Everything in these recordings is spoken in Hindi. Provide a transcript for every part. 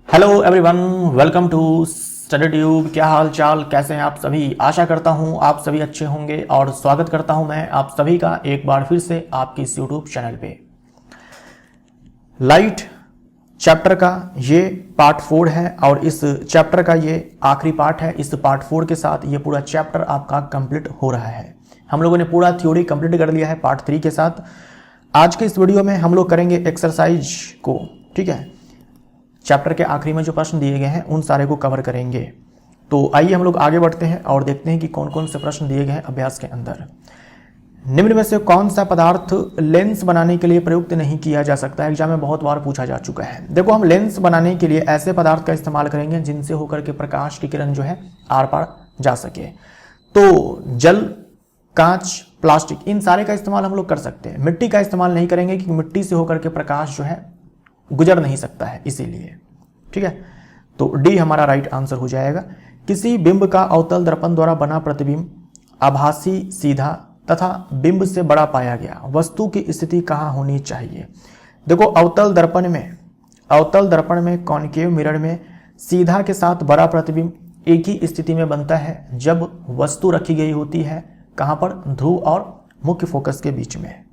Hello everyone, welcome to study tube. क्या हाल चाल, कैसे हैं आप सभी। आशा करता हूं आप सभी अच्छे होंगे और स्वागत करता हूं मैं आप सभी का एक बार फिर से आपके इस यूट्यूब चैनल पे। लाइट चैप्टर का ये पार्ट 4 है और इस चैप्टर का ये आखिरी पार्ट है। इस पार्ट 4 के साथ ये पूरा चैप्टर आपका कंप्लीट हो रहा है। हम लोगों ने पूरा थ्योरी कंप्लीट कर लिया है पार्ट 3 के साथ। आज के इस वीडियो में हम लोग करेंगे एक्सरसाइज को, ठीक है। चैप्टर के आखिरी में जो प्रश्न दिए गए हैं उन सारे को कवर करेंगे। तो आइए हम लोग आगे बढ़ते हैं और देखते हैं कि कौन कौन से प्रश्न दिए गए हैं अभ्यास के अंदर। निम्न में से कौन सा पदार्थ लेंस बनाने के लिए प्रयुक्त नहीं किया जा सकता है। एग्जाम में बहुत बार पूछा जा चुका है। देखो, हम लेंस बनाने के लिए ऐसे पदार्थ का इस्तेमाल करेंगे जिनसे होकर के प्रकाश की किरण जो है आर पार जा सके। तो जल, कांच, प्लास्टिक, इन सारे का इस्तेमाल हम लोग कर सकते हैं। मिट्टी का इस्तेमाल नहीं करेंगे क्योंकि मिट्टी से होकर के प्रकाश जो है गुजर नहीं सकता है, इसीलिए। ठीक है, तो डी हमारा राइट आंसर हो जाएगा। किसी बिंब का अवतल दर्पण द्वारा बना प्रतिबिंब आभासी, सीधा तथा बिंब से बड़ा पाया गया। वस्तु की स्थिति कहाँ होनी चाहिए। देखो, अवतल दर्पण में कॉनकेव मिरर में सीधा के साथ बड़ा प्रतिबिंब एक ही स्थिति में बनता है जब वस्तु रखी गई होती है कहाँ पर, ध्रुव और मुख्य फोकस के बीच में।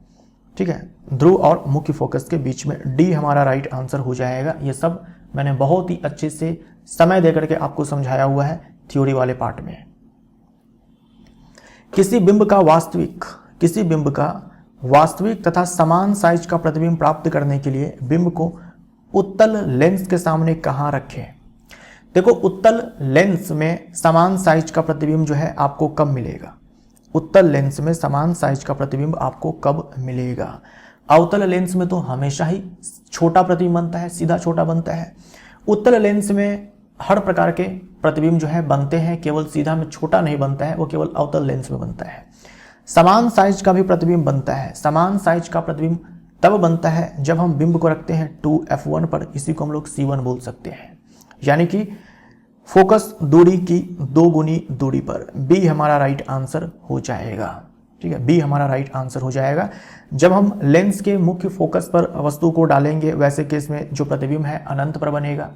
ठीक है, ध्रुव और मुख्य फोकस के बीच में। डी हमारा राइट आंसर हो जाएगा। ये सब मैंने बहुत ही अच्छे से समय देकर के आपको समझाया हुआ है थ्योरी वाले पार्ट में। किसी बिंब का वास्तविक तथा समान साइज का प्रतिबिंब प्राप्त करने के लिए बिंब को उत्तल लेंस के सामने कहां रखें। देखो, उत्तल लेंस में समान साइज का प्रतिबिंब जो है आपको कब मिलेगा। उत्तल लेंस में समान साइज का प्रतिबिंब आपको कब मिलेगा। अवतल लेंस में तो हमेशा ही छोटा प्रतिबिंब बनता है, सीधा छोटा बनता है। उत्तल लेंस में हर प्रकार के प्रतिबिंब जो है बनते हैं, केवल सीधा में छोटा नहीं बनता है, वो केवल अवतल लेंस में बनता है। समान साइज का भी प्रतिबिंब बनता है। समान साइज का प्रतिबिंब तब बनता है जब हम बिंब को रखते हैं 2f1 पर। इसी को हम लोग C1 बोल सकते हैं, यानी कि फोकस दूरी की 2 गुनी दूरी पर। बी हमारा राइट आंसर हो जाएगा। ठीक है, बी हमारा राइट आंसर हो जाएगा। जब हम लेंस के मुख्य फोकस पर वस्तु को डालेंगे, वैसे केस में जो प्रतिबिंब है अनंत पर बनेगा।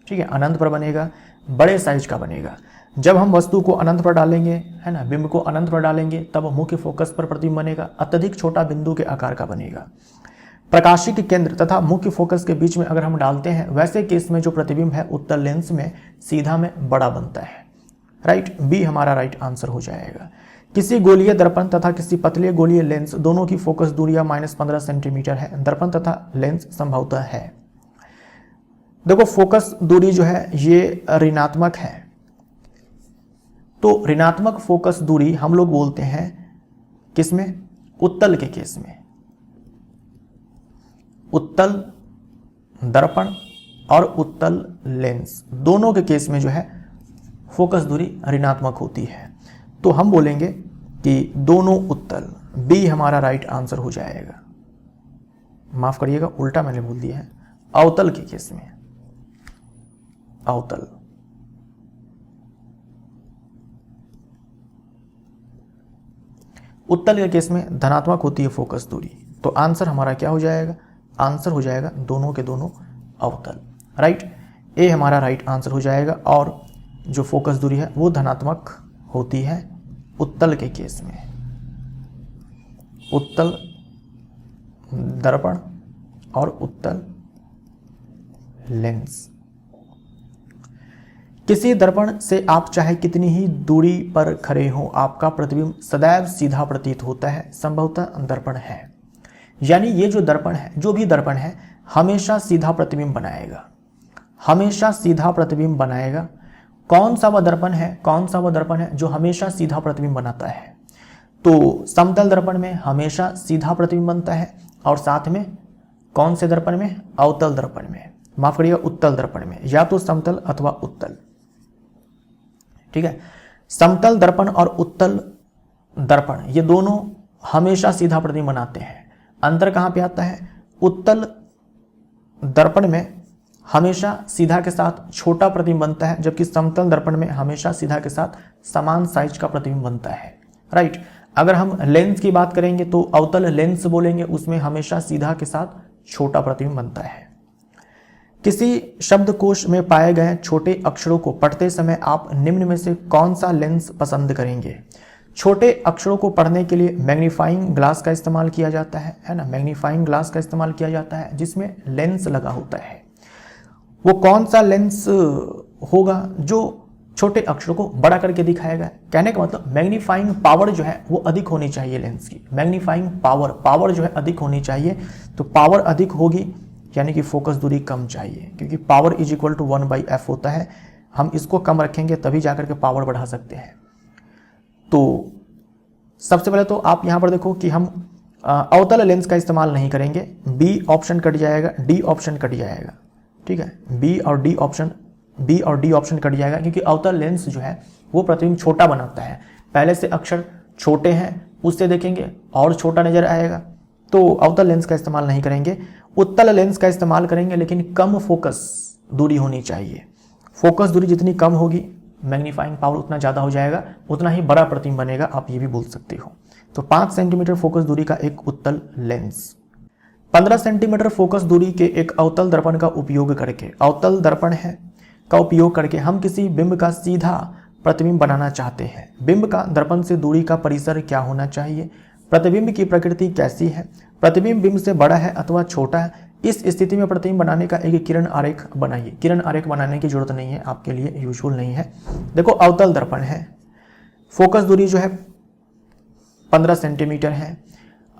ठीक है, अनंत पर बनेगा, बड़े साइज का बनेगा। जब हम वस्तु को अनंत पर डालेंगे, है ना, बिंब को अनंत पर डालेंगे, तब मुख्य फोकस पर प्रतिबिंब बनेगा, अत्यधिक छोटा बिंदु के आकार का बनेगा। प्रकाशिक केंद्र तथा मुख्य फोकस के बीच में अगर हम डालते हैं, वैसे केस में जो प्रतिबिंब है उत्तल लेंस में सीधा में बड़ा बनता है। राइट, बी हमारा राइट आंसर हो जाएगा। किसी गोलीय दर्पण तथा किसी पतले गोलीय लेंस दोनों की फोकस दूरियां -15 सेंटीमीटर है। दर्पण तथा लेंस संभवतः है। देखो, फोकस दूरी जो है ये ऋणात्मक है, तो ऋणात्मक फोकस दूरी हम लोग बोलते हैं किसमें, उत्तल के केस में। उत्तल दर्पण और उत्तल लेंस दोनों के केस में जो है फोकस दूरी ऋणात्मक होती है, तो हम बोलेंगे कि दोनों उत्तल। बी हमारा राइट आंसर हो जाएगा। माफ करिएगा, उल्टा मैंने बोल दिया है। अवतल के केस में, अवतल। उत्तल के केस में धनात्मक होती है फोकस दूरी, तो आंसर हमारा क्या हो जाएगा, आंसर हो जाएगा दोनों के दोनों अवतल। राइट, ए हमारा राइट आंसर हो जाएगा। और जो फोकस दूरी है वो धनात्मक होती है उत्तल के केस में। उत्तल दर्पण और उत्तल लेंस। किसी दर्पण से आप चाहे कितनी ही दूरी पर खड़े हो, आपका प्रतिबिंब सदैव सीधा प्रतीत होता है, संभवतः दर्पण है। यानी ये जो दर्पण है, जो भी दर्पण है, हमेशा सीधा प्रतिबिंब बनाएगा, हमेशा सीधा प्रतिबिंब बनाएगा। कौन सा वह दर्पण है जो हमेशा सीधा प्रतिबिंब बनाता है। तो समतल दर्पण में हमेशा सीधा प्रतिबिंब बनता है, और साथ में कौन से दर्पण में, अवतल दर्पण में, माफ करिएगा उत्तल दर्पण में, या तो समतल अथवा उत्तल। ठीक है, समतल दर्पण और उत्तल दर्पण ये दोनों हमेशा सीधा प्रतिबिंब बनाते हैं। अंतर कहां पे आता है, उत्तल दर्पण में हमेशा सीधा के साथ छोटा प्रतिबिंब बनता है, जबकि समतल दर्पण में हमेशा सीधा के साथ समान साइज का प्रतिबिंब बनता है। राइट, अगर हम लेंस की बात करेंगे तो अवतल लेंस बोलेंगे, उसमें हमेशा सीधा के साथ छोटा प्रतिबिंब बनता है। किसी शब्दकोश में पाए गए छोटे अक्षरों को पढ़ते समय आप निम्न में से कौन सा लेंस पसंद करेंगे? छोटे अक्षरों को पढ़ने के लिए मैग्नीफाइंग ग्लास का इस्तेमाल किया जाता है ना, मैग्नीफाइंग ग्लास का इस्तेमाल किया जाता है जिसमें लेंस लगा होता है। वो कौन सा लेंस होगा जो छोटे अक्षरों को बड़ा करके दिखाएगा? कहने का मतलब मैग्नीफाइंग पावर जो है वो अधिक होनी चाहिए लेंस की, मैग्नीफाइंग पावर जो है अधिक होनी चाहिए। तो पावर अधिक होगी यानी कि फोकस दूरी कम चाहिए, क्योंकि power is equal to 1/f होता है। हम इसको कम रखेंगे तभी जाकर के पावर बढ़ा सकते हैं। तो सबसे पहले तो आप यहाँ पर देखो कि हम अवतल लेंस का इस्तेमाल नहीं करेंगे, बी ऑप्शन कट जाएगा, डी ऑप्शन कट जाएगा, ठीक है, बी और डी ऑप्शन कट जाएगा, क्योंकि अवतल लेंस जो है वो प्रतिबिंब छोटा बनाता है। पहले से अक्षर छोटे हैं, उससे देखेंगे और छोटा नजर आएगा, तो अवतल लेंस का इस्तेमाल नहीं करेंगे। उत्तल लेंस का इस्तेमाल करेंगे, लेकिन कम फोकस दूरी होनी चाहिए। फोकस दूरी जितनी कम होगी मैग्नीफाइंग पावर उतना ज़्यादा हो जाएगा, उतना ही बड़ा प्रतिबिंब बनेगा, आप ये भी बोल सकते हो। तो 5 सेंटीमीटर फोकस दूरी का एक उत्तल लेंस, 15 सेंटीमीटर फोकस दूरी के एक अवतल दर्पण का उपयोग करके, अवतल दर्पण है का उपयोग करके हम किसी बिंब का सीधा प्रतिबिंब बनाना चाहते हैं। बिंब का दर्पण से दूरी का परिसर क्या होना चाहिए? प्रतिबिंब की प्रकृति कैसी है? प्रतिबिंब बिंब से बड़ा है अथवा छोटा है? इस स्थिति में प्रतिबिंब बनाने का एक किरण आरेख बनाइए। किरण आरेख बनाने की जरूरत नहीं है, आपके लिए यूजुअल नहीं है। देखो अवतल दर्पण है, फोकस दूरी जो है 15 सेंटीमीटर है।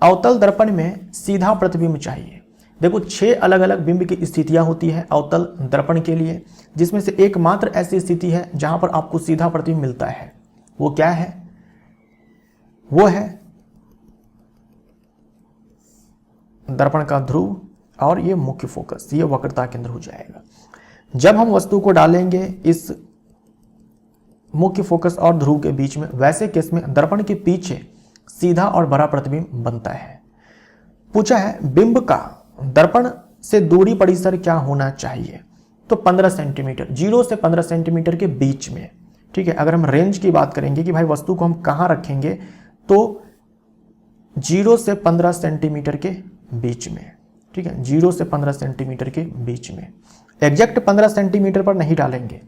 अवतल दर्पण में सीधा प्रतिबिंब चाहिए। देखो 6 अलग अलग बिंब की स्थितियां होती है अवतल दर्पण के लिए, जिसमें से एकमात्र ऐसी स्थिति है जहां पर आपको सीधा प्रतिबिंब मिलता है। वो क्या है? वो है दर्पण का ध्रुव और ये मुख्य फोकस, ये वक्रता केंद्र हो जाएगा। जब हम वस्तु को डालेंगे इस मुख्य फोकस और ध्रुव के बीच में, वैसे केस में दर्पण के पीछे सीधा और बड़ा प्रतिबिंब बनता है। पूछा है बिंब का दर्पण से दूरी परिसर क्या होना चाहिए? तो 15 सेंटीमीटर, 0 से 15 सेंटीमीटर के बीच में, ठीक है। अगर हम रेंज की बात करेंगे कि भाई वस्तु को हम कहां रखेंगे, तो 0 से 15 सेंटीमीटर के बीच में, ठीक है, 0 से 15 सेंटीमीटर के बीच में। एग्जैक्ट 15 सेंटीमीटर पर नहीं डालेंगे,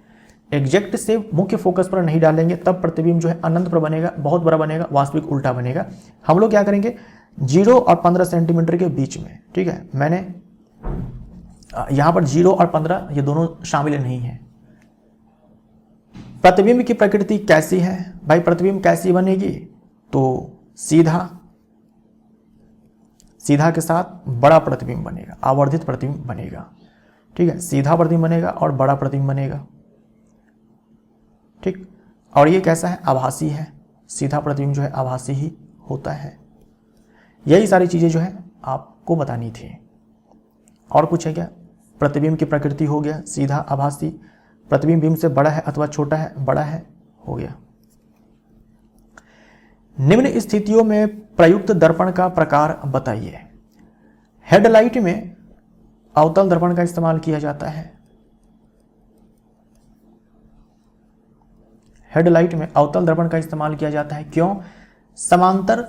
एग्जैक्ट से मुख्य फोकस पर नहीं डालेंगे, तब प्रतिबिंब जो है अनंत पर बनेगा, बहुत बड़ा बनेगा, वास्तविक उल्टा बनेगा। हम लोग क्या करेंगे 0 और 15 सेंटीमीटर के बीच में, ठीक है। मैंने यहां पर 0 और 15 ये दोनों शामिल नहीं है। प्रतिबिंब की प्रकृति कैसी है? भाई प्रतिबिंब कैसी बनेगी? तो सीधा के साथ बड़ा प्रतिबिंब बनेगा, आवर्धित प्रतिबिंब बनेगा, ठीक है। सीधा प्रतिबिंब बनेगा और बड़ा प्रतिबिंब बनेगा, ठीक। और ये कैसा है? आभासी है। सीधा प्रतिबिंब जो है आभासी ही होता है। यही सारी चीजें जो है आपको बतानी थी। और कुछ है क्या? प्रतिबिंब की प्रकृति हो गया, सीधा, आभासी, प्रतिबिंब बिंब से बड़ा है अथवा छोटा है, बड़ा है, हो गया। निम्न स्थितियों में प्रयुक्त दर्पण का प्रकार बताइए। हेडलाइट में अवतल दर्पण का इस्तेमाल किया जाता है। हेडलाइट में अवतल दर्पण का इस्तेमाल किया जाता है। क्यों? समांतर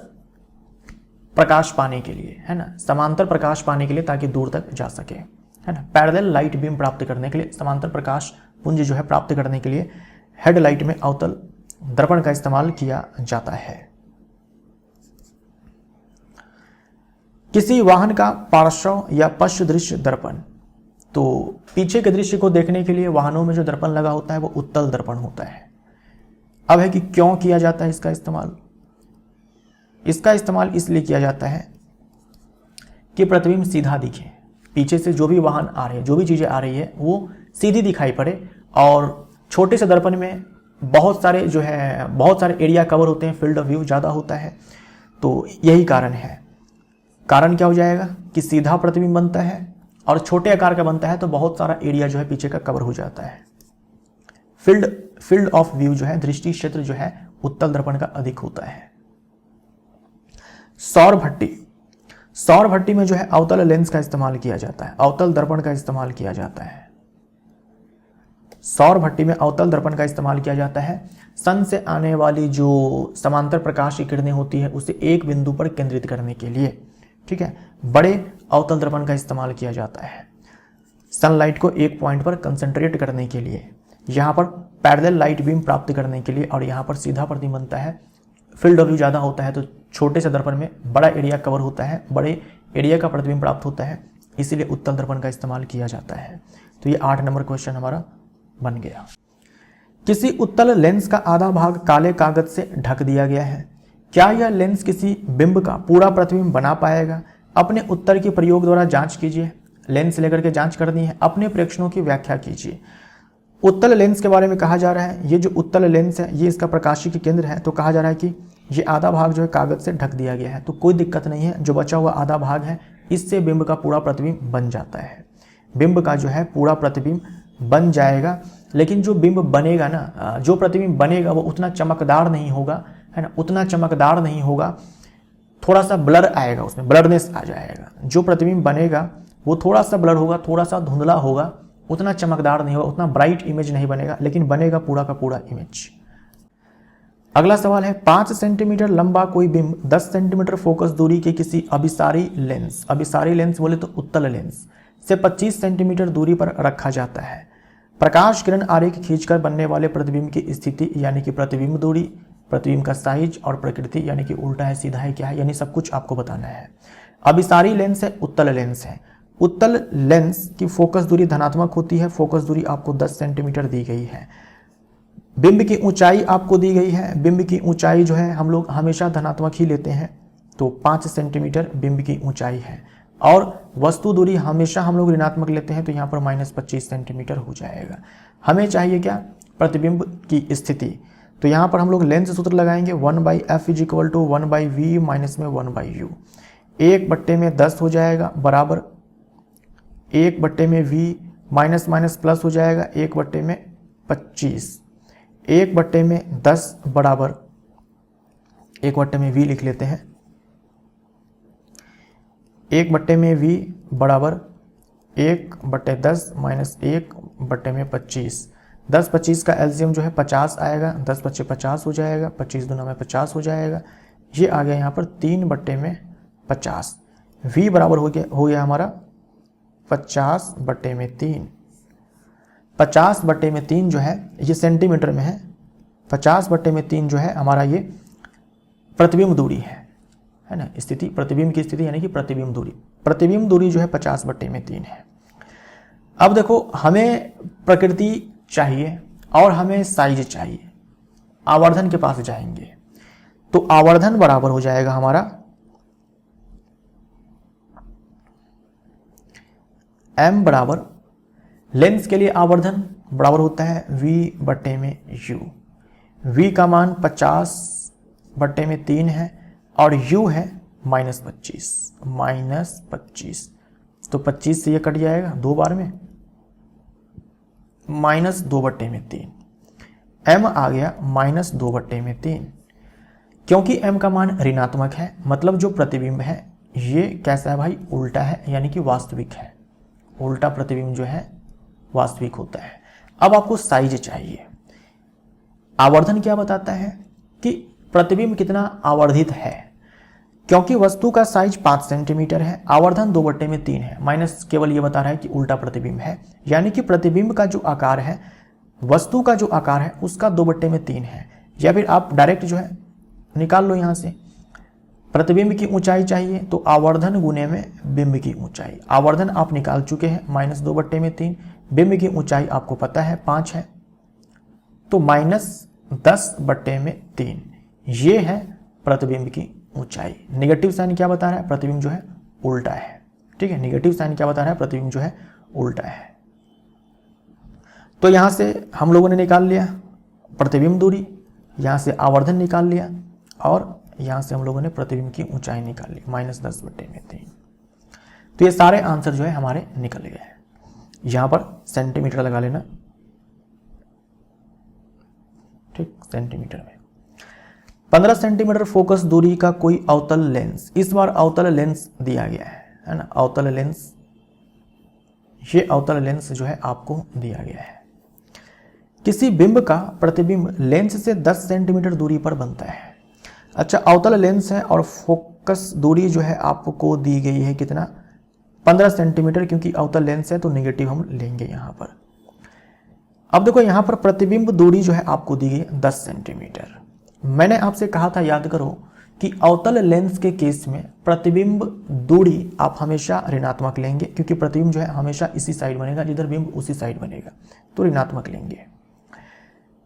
प्रकाश पाने के लिए, है ना, समांतर प्रकाश पाने के लिए, ताकि दूर तक जा सके, है ना। पैरेलल लाइट बीम प्राप्त करने के लिए, समांतर प्रकाश पुंज जो है प्राप्त करने के लिए हेडलाइट में अवतल दर्पण का इस्तेमाल किया जाता है। किसी वाहन का पार्श्व या पश्च दृश्य दर्पण, तो पीछे के दृश्य को देखने के लिए वाहनों में जो दर्पण लगा होता है वो उत्तल दर्पण होता है। अब है कि क्यों किया जाता है इसका इस्तेमाल? इसका इस्तेमाल इसलिए किया जाता है कि प्रतिबिंब सीधा दिखे, पीछे से जो भी वाहन आ रहे हैं, जो भी चीजें आ रही है वो सीधी दिखाई पड़े। और छोटे से दर्पण में बहुत सारे एरिया कवर होते हैं, फील्ड ऑफ व्यू ज़्यादा होता है, तो यही कारण है। कारण क्या हो जाएगा कि सीधा प्रतिबिंब बनता है और छोटे आकार का बनता है, तो बहुत सारा एरिया जो है पीछे का कवर हो जाता है। फील्ड ऑफ व्यू जो है, दृष्टि क्षेत्र जो है उत्तल दर्पण का अधिक होता है। सौर भट्टी में जो है अवतल लेंस का इस्तेमाल किया जाता है, अवतल दर्पण का इस्तेमाल किया जाता है। सौर भट्टी में अवतल दर्पण का इस्तेमाल किया जाता है। सन से आने वाली जो समांतर प्रकाश की किरणें होती है उसे एक बिंदु पर केंद्रित करने के लिए, ठीक है, बड़े अवतल दर्पण का इस्तेमाल किया जाता है। सनलाइट को एक पॉइंट पर कंसंट्रेट करने के लिए, यहाँ पर पैरेलल लाइट बीम प्राप्त करने के लिए, और यहाँ पर सीधा प्रतिबिंब बनता है। फील्ड ऑफ व्यू ज़्यादा होता है तो छोटे से दर्पण में बड़ा एरिया कवर होता है, बड़े एरिया का प्रतिबिंब प्राप्त होता है, इसीलिए उत्तल दर्पण का इस्तेमाल किया जाता है। तो ये 8 नंबर क्वेश्चन हमारा बन गया। किसी उत्तल लेंस का आधा भाग काले कागज से ढक दिया गया है, क्या यह लेंस किसी बिंब का पूरा प्रतिबिंब बना पाएगा? अपने उत्तर के प्रयोग द्वारा जांच कीजिए। लेंस लेकर के जांच करनी है, अपने प्रेक्षणों की व्याख्या कीजिए। उत्तल लेंस के बारे में कहा जा रहा है, ये जो उत्तल लेंस है ये इसका प्रकाशीय केंद्र है, तो कहा जा रहा है कि ये आधा भाग जो है कागज से ढक दिया गया है, तो कोई दिक्कत नहीं है, जो बचा हुआ आधा भाग है इससे बिंब का पूरा प्रतिबिंब बन जाता है। बिंब का जो है पूरा प्रतिबिंब बन जाएगा, लेकिन जो बिंब बनेगा ना, जो प्रतिबिंब बनेगा वो उतना चमकदार नहीं होगा, है ना, उतना चमकदार नहीं होगा, थोड़ा सा ब्लर आएगा, उसमें ब्लरनेस आ जाएगा। जो प्रतिबिंब बनेगा वो थोड़ा सा ब्लर होगा, थोड़ा सा धुंधला होगा, उतना चमकदार नहीं होगा, उतना ब्राइट इमेज नहीं बनेगा, लेकिन बनेगा पूरा का पूरा इमेज। अगला सवाल है, 5 सेंटीमीटर लंबा कोई बिंब 10 सेंटीमीटर फोकस दूरी के किसी अभिसारी लेंस, अभिसारी लेंस बोले तो उत्तल लेंस से 25 सेंटीमीटर दूरी पर रखा जाता है। प्रकाश किरण आरेख खींचकर बनने वाले प्रतिबिंब की स्थिति यानी कि प्रतिबिंब दूरी, प्रतिबिंब का साइज और प्रकृति यानी कि उल्टा है सीधा है क्या है, यानी सब कुछ आपको बताना है। अभिसारी लेंस है, उत्तल लेंस है। उत्तल लेंस की फोकस दूरी धनात्मक होती है, फोकस दूरी आपको 10 सेंटीमीटर दी गई है। बिंब की ऊंचाई आपको दी गई है, बिंब की ऊंचाई जो है हम लोग हमेशा धनात्मक ही लेते हैं, तो 5 सेंटीमीटर बिंब की ऊंचाई है, और वस्तु दूरी हमेशा हम लोग ऋणात्मक लेते हैं, तो यहाँ पर -25 सेंटीमीटर हो जाएगा। हमें चाहिए क्या? प्रतिबिंब की स्थिति, तो यहाँ पर हम लोग लेंस सूत्र लगाएंगे 1/f = 1/v माइनस में 1/u, 1/10 हो जाएगा बराबर 1/v माइनस माइनस प्लस हो जाएगा 1/25, 1/10 बराबर 1/v लिख लेते हैं, 1/v बराबर 1/10 माइनस 1/25, 10-25 का एलसीएम जो है 50 आएगा, 10 × 50 हो जाएगा, 25 दूना में 50 हो जाएगा, ये आ गया यहाँ पर 3/50, v बराबर हो गया हमारा 50/3, 50/3 जो है ये सेंटीमीटर में है, 50/3 जो है हमारा ये प्रतिबिंब दूरी है ना, स्थिति प्रतिबिंब की स्थिति यानी कि प्रतिबिंब दूरी जो है 50/3 है। अब देखो हमें प्रकृति चाहिए और हमें साइज चाहिए, आवर्धन के पास जाएंगे, तो आवर्धन बराबर हो जाएगा हमारा m बराबर लेंस के लिए आवर्धन बराबर होता है v/u, v का मान 50/3 है और u है -25, तो 25 से ये कट जाएगा 2 बार में, -2/3, m आ गया -2/3, क्योंकि m का मान ऋणात्मक है, मतलब जो प्रतिबिंब है ये कैसा है भाई? उल्टा है, यानी कि वास्तविक है। उल्टा प्रतिबिंब जो है वास्तविक होता है। अब आपको साइज चाहिए। आवर्धन क्या बताता है कि प्रतिबिंब कितना आवर्धित है, क्योंकि वस्तु का साइज 5 सेंटीमीटर है, आवर्धन 2/3 है, माइनस केवल ये बता रहा है कि उल्टा प्रतिबिंब है, यानी कि प्रतिबिंब का जो आकार है, वस्तु का जो आकार है उसका 2/3 है। या फिर आप डायरेक्ट जो है निकाल लो यहाँ से, प्रतिबिंब की ऊंचाई चाहिए तो आवर्धन गुने में बिंब की ऊंचाई, आवर्धन आप निकाल चुके हैं -2/3, बिंब की ऊंचाई आपको पता है 5 है, तो -10/3 ये है प्रतिबिंब की ऊंचाई। नेगेटिव साइन क्या बता रहा है? प्रतिबिंब जो है उल्टा है, ठीक है, नेगेटिव साइन क्या बता रहा है? प्रतिबिंब जो है उल्टा है। तो यहां से हम लोगों ने निकाल लिया प्रतिबिंब दूरी, यहां से आवर्धन निकाल लिया, और यहां से हम लोगों ने प्रतिबिंब की ऊंचाई निकाल ली -10/3। तो ये सारे आंसर जो है हमारे निकल गए हैं। यहां पर सेंटीमीटर लगा लेना, ठीक, सेंटीमीटर में 15 सेंटीमीटर फोकस दूरी का कोई अवतल लेंस, इस बार अवतल लेंस दिया गया है ना, अवतल लेंस, ये अवतल लेंस जो है आपको दिया गया है। किसी बिंब का प्रतिबिंब लेंस से 10 सेंटीमीटर दूरी पर बनता है। अच्छा, अवतल लेंस है और फोकस दूरी जो है आपको दी गई है कितना? 15 सेंटीमीटर, क्योंकि अवतल लेंस है तो नेगेटिव हम लेंगे यहाँ पर। अब देखो यहाँ पर प्रतिबिंब दूरी जो है आपको दी गई 10 सेंटीमीटर। मैंने आपसे कहा था, याद करो, कि अवतल लेंस के केस में प्रतिबिंब दूरी आप हमेशा ऋणात्मक लेंगे, क्योंकि प्रतिबिंब जो है हमेशा इसी साइड बनेगा, जिधर बिंब उसी साइड बनेगा, तो ऋणात्मक लेंगे।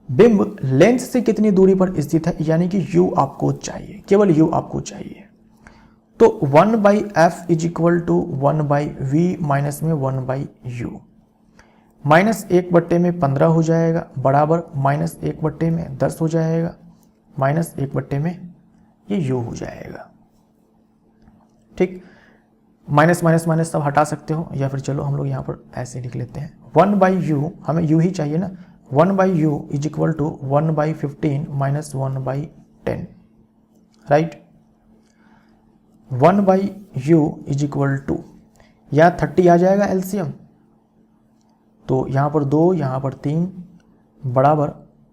बिंब लेंस से कितनी दूरी पर स्थित है, यानी कि u आपको चाहिए, केवल u आपको चाहिए। तो 1/f is equal to 1/v minus में 1/u, माइनस 1/15 हो जाएगा, बराबर माइनस 1/10 हो जाएगा, माइनस 1/में ये u हो जाएगा। ठीक, माइनस माइनस माइनस सब हटा सकते हो, या फिर चलो हम लोग यहाँ पर ऐसे लिख लेते हैं 1/u, हमें u ही चाहिए ना, 1/u is equal to 1/15 minus 1/10, right. 1/u is equal to, यहाँ 30 आ जाएगा एलसीएम, तो यहाँ पर 2, यहाँ पर 3, बराबर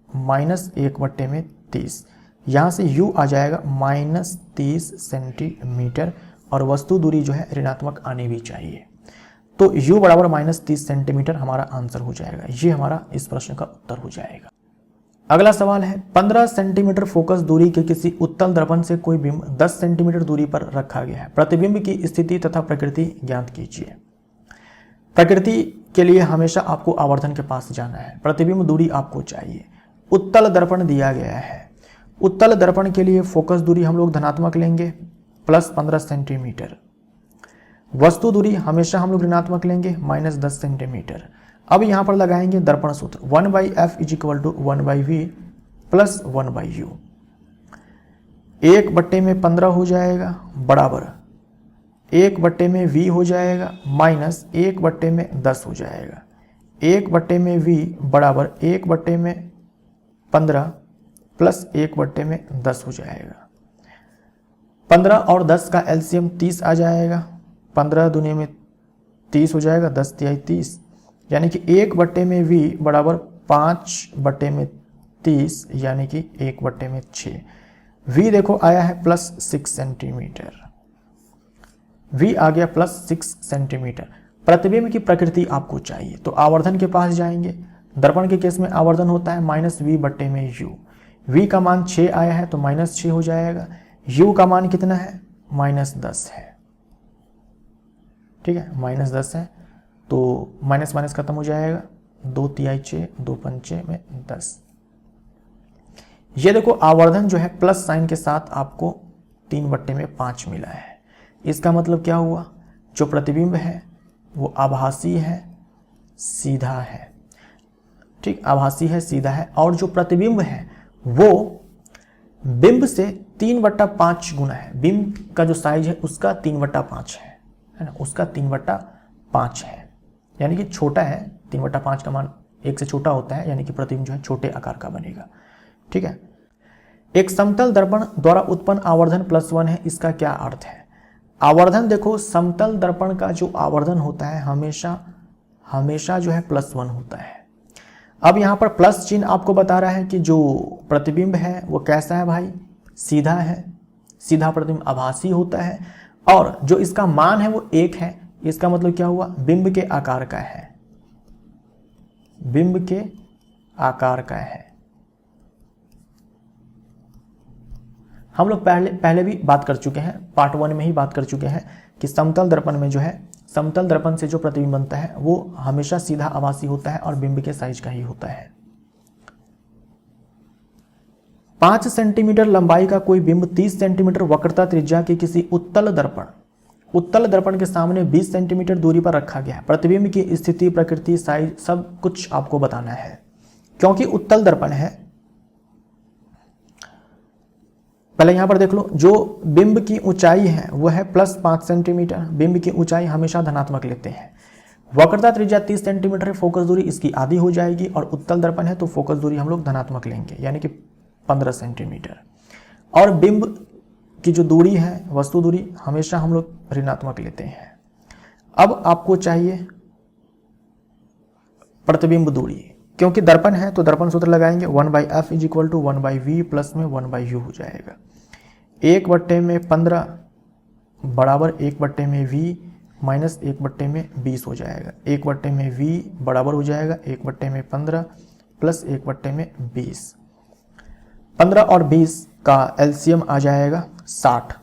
माइनस 1/30, यहाँ से u आ जाएगा माइनस 30 सेंटीमीटर, और वस्तु दूरी जो है ऋणात्मक आनी भी चाहिए, तो u बराबर माइनस 30 सेंटीमीटर हमारा आंसर हो जाएगा। ये हमारा इस प्रश्न का उत्तर हो जाएगा। अगला सवाल है, 15 सेंटीमीटर फोकस दूरी के किसी उत्तल दर्पण से कोई बिंब 10 सेंटीमीटर दूरी पर रखा गया है, प्रतिबिंब की स्थिति तथा प्रकृति ज्ञात कीजिए। प्रकृति के लिए हमेशा आपको आवर्धन के पास जाना है, प्रतिबिंब दूरी आपको चाहिए। उत्तल दर्पण दिया गया है, उत्तल दर्पण के लिए फोकस दूरी हम लोग धनात्मक लेंगे प्लस 15 सेंटीमीटर, वस्तु दूरी हमेशा हम लोग ऋणात्मक लेंगे माइनस 10 सेंटीमीटर। अब यहां पर लगाएंगे दर्पण सूत्र 1/f is equal to 1/v plus 1/u, 1/15 हो जाएगा, बराबर 1/v हो जाएगा, माइनस 1/10 हो जाएगा, 1/v बराबर 1/15 प्लस 1/10 हो जाएगा। 15 और 10 का एलसीएम 30 आ जाएगा, 15 दूनी में 30 हो जाएगा, 10 तिहाई 30, यानी कि 1/v बराबर 5/30, यानी कि 1/6। v देखो आया है प्लस 6 सेंटीमीटर, v आ गया प्लस 6 सेंटीमीटर। प्रतिबिंब की प्रकृति आपको चाहिए, तो आवर्धन के पास जाएंगे। दर्पण के केस में आवर्धन होता है माइनस v/u, v का मान 6 आया है तो माइनस 6 हो जाएगा, u का मान कितना है, माइनस 10 है, ठीक है, माइनस 10 है, तो माइनस माइनस खत्म हो जाएगा, 2 तिहाई 6, 2 पंचे में 10। ये देखो आवर्धन जो है प्लस साइन के साथ आपको 3/5 मिला है। इसका मतलब क्या हुआ, जो प्रतिबिंब है वो आभासी है, सीधा है, ठीक, आभासी है, सीधा है, और जो प्रतिबिंब है वो बिंब से 3/5 गुना है। बिंब का जो साइज है उसका 3/5 है ना, उसका 3/5 है, यानी कि छोटा है। 3/5 का मान 1 से छोटा होता है, यानी कि प्रतिबिंब जो है छोटे आकार का बनेगा, ठीक है। एक समतल दर्पण द्वारा उत्पन्न आवर्धन +1 है, इसका क्या अर्थ है। आवर्धन देखो, समतल दर्पण का जो आवर्धन होता है हमेशा जो है +1 होता है। अब यहाँ पर प्लस चिन्ह आपको बता रहा है कि जो प्रतिबिंब है वो कैसा है भाई, सीधा है, सीधा प्रतिबिंब आभासी होता है, और जो इसका मान है वो 1 है। इसका मतलब क्या हुआ, बिंब के आकार का है, बिंब के आकार का है। हम लोग पहले भी बात कर चुके हैं, पार्ट 1 में ही बात कर चुके हैं कि समतल दर्पण में जो है, समतल दर्पण से जो प्रतिबिंब बनता है वो हमेशा सीधा आभासी होता है और बिंब के साइज का ही होता है। 5 सेंटीमीटर लंबाई का कोई बिंब 30 सेंटीमीटर वक्रता त्रिज्या के किसी उत्तल दर्पण के सामने 20 सेंटीमीटर दूरी पर रखा गया है। प्रतिबिंब की स्थिति, प्रकृति, साइज सब कुछ आपको बताना है। क्योंकि उत्तल दर्पण है, पहले यहां पर देख लो, जो बिंब की ऊंचाई है वो है +5 सेंटीमीटर। बिंब की ऊंचाई हमेशा धनात्मक लेते हैं। वक्रता त्रिज्या 30 सेंटीमीटर है, फोकस दूरी इसकी आधी हो जाएगी, और उत्तल दर्पण है तो फोकस दूरी हम लोग धनात्मक लेंगे, यानी कि 15 सेंटीमीटर। और बिंब की जो दूरी है, वस्तु दूरी, हमेशा हम लोग ऋणात्मक लेते हैं। अब आपको चाहिए प्रतिबिंब दूरी, क्योंकि दर्पण है तो दर्पण सूत्र लगाएंगे 1/f is equal to 1/v plus में 1/u हो जाएगा। 1/15 बराबर 1/v माइनस 1/20 हो जाएगा। 1/v बराबर हो जाएगा 1/15 प्लस 1/20। 15 और 20 का एलसीएम आ जाएगा 60।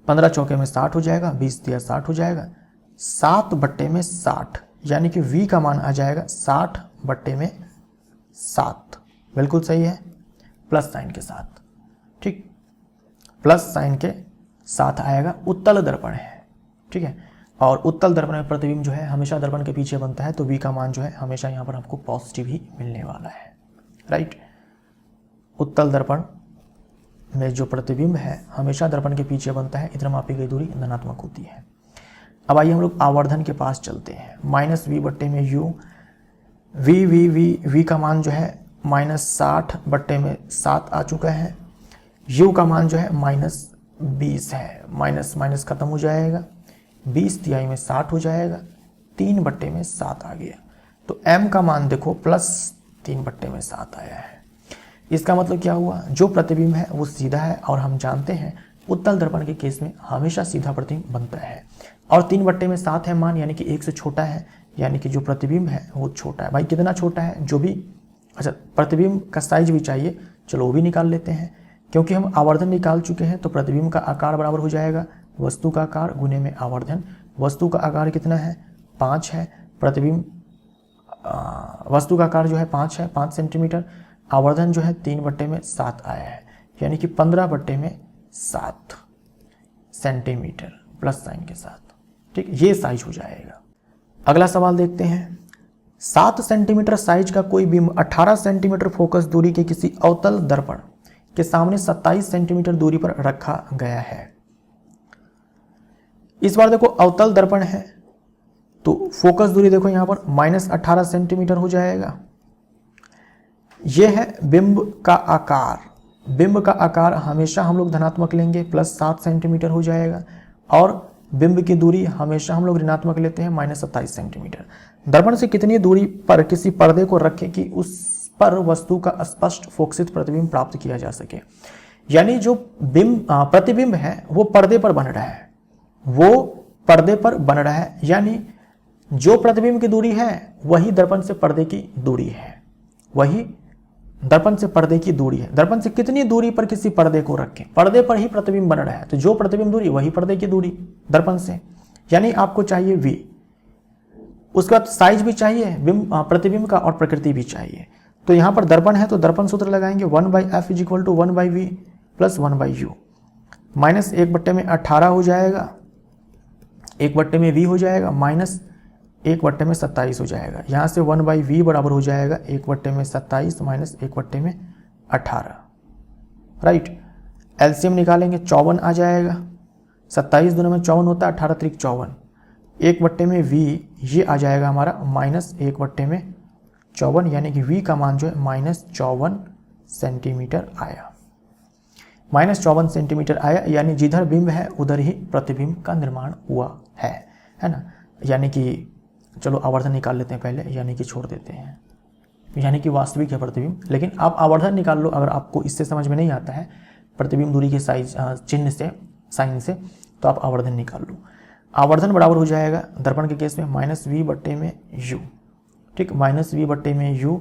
15 चौके में 60 हो जाएगा, 20 दिया 60 हो जाएगा। 7/60 यानी कि v का मान आ जाएगा 60/7। बिल्कुल सही है, प्लस साइन के साथ। ठीक, प्लस साइन के साथ आएगा। उत्तल दर्पण है, ठीक है, और उत्तल दर्पण में प्रतिबिंब जो है हमेशा दर्पण के पीछे बनता है, तो v का मान जो है हमेशा यहाँ पर आपको पॉजिटिव ही मिलने वाला है। राइट, उत्तल दर्पण में जो प्रतिबिंब है हमेशा दर्पण के पीछे बनता है, इधर मापी गई दूरी धनात्मक होती है। अब आइए हम लोग आवर्धन के पास चलते हैं। -v/u, v का मान जो है -60/7 आ चुका है। u का मान जो है -20 है, माइनस माइनस खत्म हो जाएगा, 20 तिहाई में 60 हो जाएगा, 3/7 आ गया। तो m का मान देखो +3/7 आया है। इसका मतलब क्या हुआ, जो प्रतिबिंब है वो सीधा है, और हम जानते हैं उत्तल दर्पण के केस में हमेशा सीधा प्रतिबिंब बनता है, और 3/7 है मान, यानी कि 1 से छोटा है, यानी कि जो प्रतिबिंब है वो छोटा है। भाई कितना छोटा है, जो भी, अच्छा प्रतिबिंब का साइज भी चाहिए, चलो वो भी निकाल लेते हैं। क्योंकि हम आवर्धन निकाल चुके हैं तो प्रतिबिंब का आकार बराबर हो जाएगा वस्तु का आकार गुने में आवर्धन। वस्तु का आकार कितना है, 5 है, प्रतिबिंब वस्तु का आकार जो है 5 है, 5 सेंटीमीटर। आवर्धन जो है 3/7 आया है, यानी कि 15/7 सेंटीमीटर प्लस साइन के साथ। ठीक, ये साइज हो जाएगा। अगला सवाल देखते हैं। 7 सेंटीमीटर साइज का कोई बिंब 18 सेंटीमीटर फोकस दूरी के किसी अवतल दर्पण के सामने 27 सेंटीमीटर दूरी पर रखा गया है। इस बार देखो अवतल दर्पण है तो फोकस दूरी देखो यहां पर -18 सेंटीमीटर हो जाएगा। यह है बिंब का आकार। बिंब का आकार हमेशा हम लोग धनात्मक लेंगे, +7 सेंटीमीटर हो जाएगा, और बिंब की दूरी हमेशा हम लोग ऋणात्मक लेते हैं, -27 सेंटीमीटर। दर्पण से कितनी दूरी पर किसी पर्दे को रखें कि उस पर वस्तु का स्पष्ट फोकसित प्रतिबिंब प्राप्त किया जा सके। यानी जो प्रतिबिंब है वो पर्दे पर बन रहा है, वो पर्दे पर बन रहा है, यानी जो प्रतिबिंब की दूरी है वही दर्पण से पर्दे की दूरी है, वही दर्पण से पर्दे की दूरी है। दर्पण से कितनी दूरी पर किसी पर्दे को रखें, पर्दे पर ही प्रतिबिंब बन रहा है, तो जो प्रतिबिंब दूरी वही पर्दे की दूरी दर्पण से, यानी आपको चाहिए v। उसके बाद साइज भी चाहिए प्रतिबिंब का और प्रकृति भी चाहिए। तो यहां पर दर्पण है तो दर्पण सूत्र लगाएंगे 1/f = 1/v + 1/u। -1/18 हो जाएगा, 1/v हो जाएगा, -1/27 हो जाएगा। यहां से 1/v बराबर हो जाएगा 1/27 - 1/18। राइट, एलसीएम निकालेंगे 54 आ जाएगा। 27 दूनी में 54 होता है, 18 × 54, 1/v ये आ जाएगा हमारा -1/54, यानी कि v का मान जो है -54 सेंटीमीटर आया। -54 सेंटीमीटर आया, यानी जिधर बिंब है उधर ही प्रतिबिंब का निर्माण हुआ है ना। यानी कि चलो आवर्धन निकाल लेते हैं पहले, यानी कि छोड़ देते हैं, यानी कि वास्तविक है प्रतिबिंब। लेकिन आप आवर्धन निकाल लो, अगर आपको इससे समझ में नहीं आता है प्रतिबिंब दूरी के साइज चिन्ह से, साइन से, तो आप आवर्धन निकाल लो। आवर्धन बराबर हो जाएगा दर्पण के केस में -v/u। ठीक, -v/u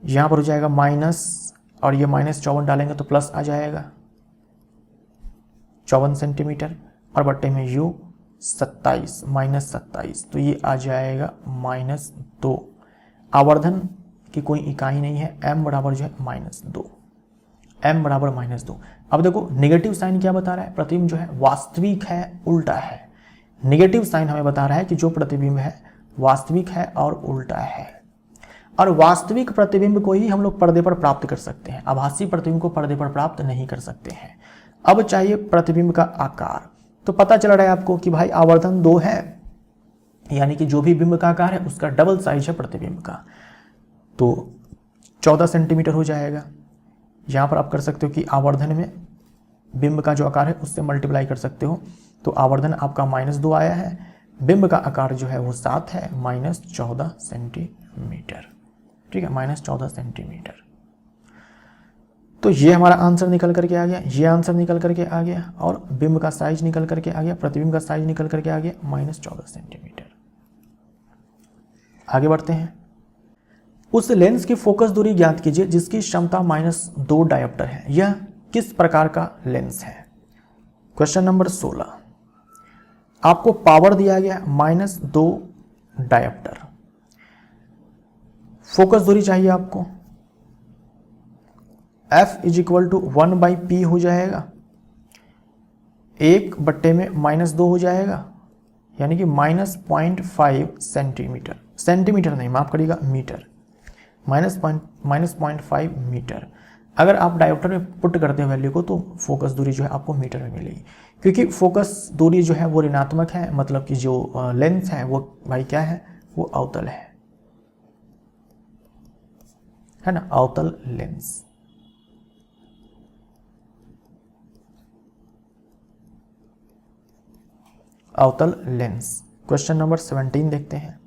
यहाँ पर हो जाएगा माइनस, और ये -54 डालेंगे तो प्लस आ जाएगा 54 सेंटीमीटर, और बट्टे में u 27 -27, तो ये आ जाएगा -2। आवर्धन की कोई इकाई नहीं है, m बराबर जो है -2, m बराबर -2। अब देखो नेगेटिव साइन क्या बता रहा है, प्रतिबिंब जो है वास्तविक है, उल्टा है। नेगेटिव साइन हमें बता रहा है कि जो प्रतिबिंब है वास्तविक है और उल्टा है, और वास्तविक प्रतिबिंब को ही हम लोग पर्दे पर प्राप्त कर सकते हैं, आभासी प्रतिबिंब को पर्दे पर प्राप्त नहीं कर सकते हैं। अब चाहिए प्रतिबिंब का आकार। तो पता चल रहा है आपको कि भाई आवर्धन 2 है, यानी कि जो भी बिंब का आकार है उसका डबल साइज है प्रतिबिंब का, तो 14 सेंटीमीटर हो जाएगा। यहाँ पर आप कर सकते हो कि आवर्धन में बिंब का जो आकार है उससे मल्टीप्लाई कर सकते हो, तो आवर्धन आपका -2 आया है, बिंब का आकार जो है वो 7 है, -14 सेंटीमीटर। ठीक है, -14 सेंटीमीटर। तो ये हमारा आंसर निकल करके आ गया, ये आंसर निकल करके आ गया, और बिंब का साइज निकल करके आ गया, प्रतिबिंब का साइज निकल करके आ गया -14 सेंटीमीटर। आगे बढ़ते हैं। उस लेंस की फोकस दूरी ज्ञात कीजिए जिसकी क्षमता -2 डायोप्टर है। यह किस प्रकार का लेंस है? Question number 16। आपको पावर दिया गया -2 डायोप्टर, फोकस दूरी चाहिए आपको, F = 1/P हो जाएगा, 1/-2 हो जाएगा, यानी कि -0.5 सेंटीमीटर, सेंटीमीटर नहीं, माफ करिएगा, मीटर, -0.5 मीटर। अगर आप डायोप्टर में पुट करते हैं वैल्यू को तो फोकस दूरी जो है आपको मीटर में मिलेगी, क्योंकि फोकस दूरी जो है वो ऋणात्मक है, मतलब कि जो लेंस है वो भाई क्या है, वो अवतल है ना, अवतल लेंस। अवतल लेंस। क्वेश्चन नंबर 17 देखते हैं।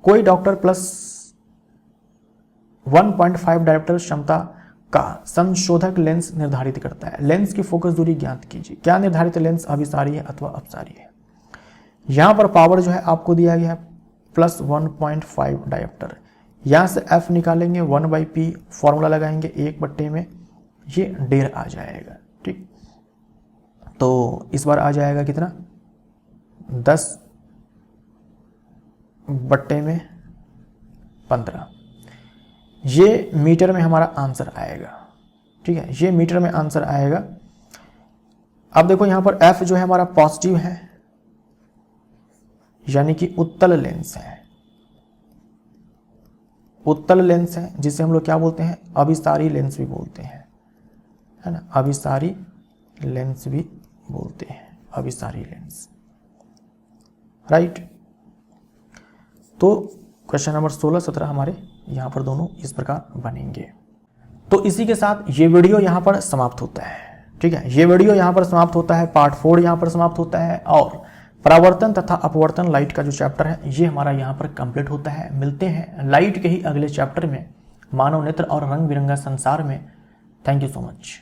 कोई डॉक्टर +1.5 डायोप्टर क्षमता का संशोधक लेंस निर्धारित करता है। लेंस की फोकस दूरी ज्ञात कीजिए। क्या निर्धारित लेंस अभिसारी है अथवा अपसारी है? यहां पर पावर जो है आपको दिया गया है +1.5 डायोप्टर। यहां से F निकालेंगे, 1/P फॉर्मूला लगाएंगे, 1/, में ये 1.5 आ जाएगा। ठीक, तो इस बार आ जाएगा कितना, 10/15। ये मीटर में हमारा आंसर आएगा। ठीक है, ये मीटर में आंसर आएगा। अब देखो यहां पर F जो है हमारा पॉजिटिव है, यानी कि उत्तल लेंस है, उत्तल लेंस है, जिसे हम लोग क्या बोलते हैं, अभिसारी लेंस भी बोलते हैं, है ना, अभिसारी लेंस भी बोलते हैं, अभिसारी लेंस, राइट। तो क्वेश्चन नंबर 16, 17 हमारे यहाँ पर दोनों इस प्रकार बनेंगे। तो इसी के साथ ये वीडियो यहाँ पर समाप्त होता है। ठीक है, ये वीडियो यहाँ पर समाप्त होता है, पार्ट 4 यहाँ पर समाप्त होता है, और परावर्तन तथा अपवर्तन लाइट का जो चैप्टर है ये हमारा यहाँ पर कंप्लीट होता है। मिलते हैं लाइट के ही अगले चैप्टर में, मानव नेत्र और रंग बिरंगा संसार में। Thank you so much.